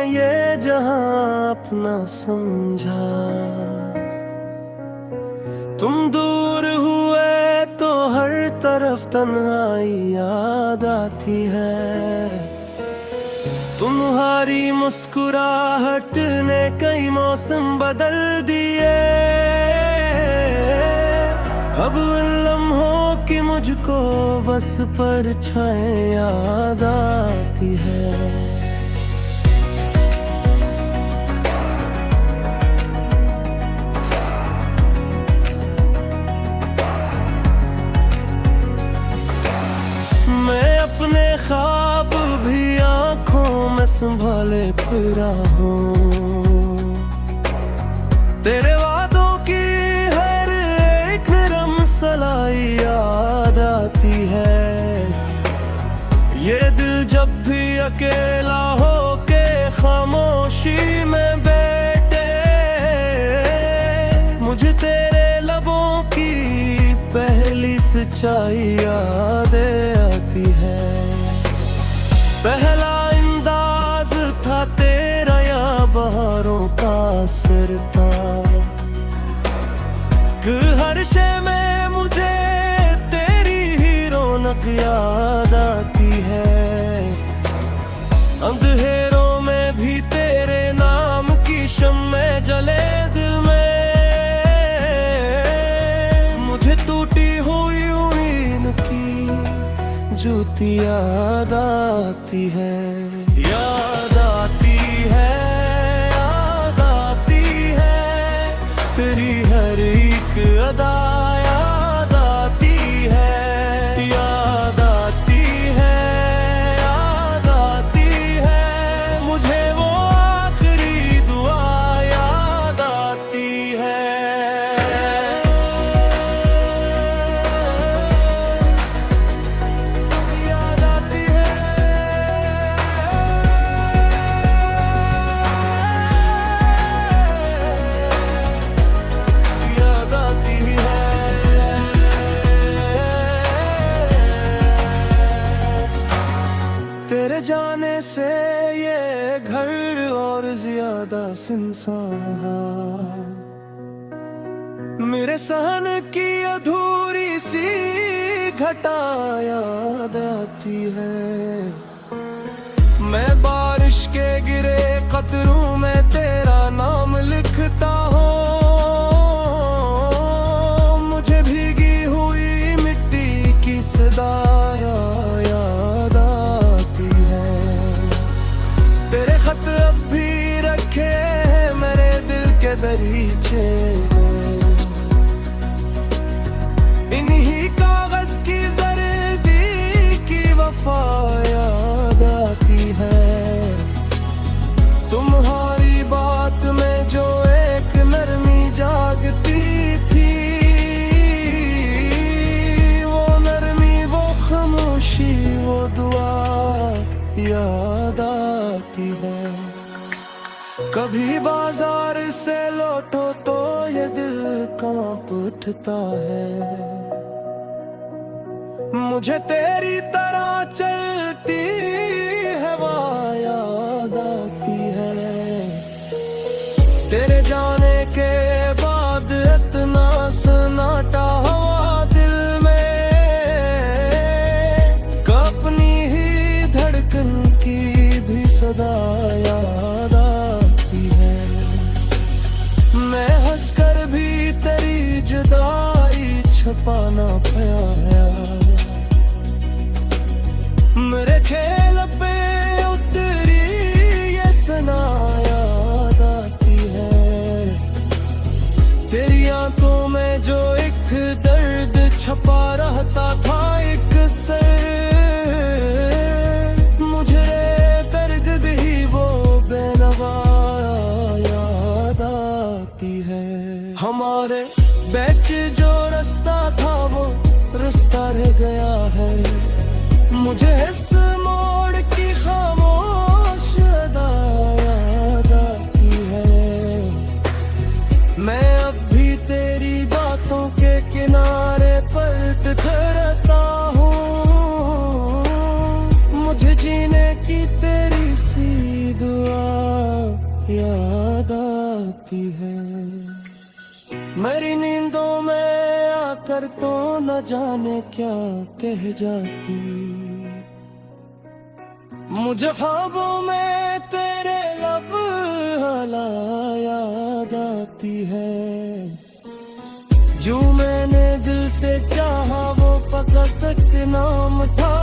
ये जहां अपना समझा। तुम दूर हुए तो हर तरफ तन्हाई याद आती है। तुम्हारी मुस्कुराहट ने कई मौसम बदल दिए। अब उन लम्हों की मुझको बस परछाएं याद आती है। मैं अपने ख्वाब भी आंखों में संभाले फिरा हूँ। तेरे वादों की हर एक नरम सलाई याद आती है। ये दिल जब भी अकेला हो के खामोशी में बैठे, मुझे तेरे लबों की पहली सच्चाई याद आती है। पहला अंदाज था तेरा या बहारों का असर था। हर शय में मुझे तेरी ही रौनक याद आती है। अंधेरों में भी तेरे नाम की शम्में जले दिल में। मुझे टूटी हुई उम्मीद की ज्योति याद आती है। याद आती है, याद आती है तेरी हर एक अदा याद आती है। याद आती है, याद आती है मुझे वो आखिरी दुआ याद आती है। याद आती है, याद आती है। तेरे जाने से ये घर और ज्यादा सुनसान। मेरे सहन की अधूरी सी घटा याद आती है। मैं बारिश के गिरे कतरों में तेरा नाम लिखता हूँ। मुझे भीगी हुई मिट्टी की सदा याद आती है। तेरे खत अब भी रखे हैं मेरे दिल के दरीचे में। इन्हीं कागज की जर्दी की वफा याद आती है। तुम्हारी बात में जो एक नरमी जागती थी, वो नरमी, वो खामोशी, वो दुआ याद आती है। कभी बाजार से लौटो तो ये दिल कांप उठता है। मुझे तेरी तरह चलती हवा याद आती है। तेरे जाने के बाद इतना सन्नाटा हुआ दिल में, अपनी ही धड़कन की भी सदा याद आती है। मैं हंसकर भी तेरी जुदाई छुपाना पाया। मेरे खेल पे उतरी ये सना याद आती है। तेरी आंखों में जो एक दर्द छपा रहता था, एक सर, मुझे दर्द भी वो बेनवा याद आती है। हमारे बीच जो रास्ता था वो रास्ता रह गया है। मुझे इस मोड़ याद आती है। मेरी नींदों में आकर तो न जाने क्या कह जाती, मुझे ख्वाबों में तेरे लब हाला याद आती है। जो मैंने दिल से चाहा वो फकत एक नाम था,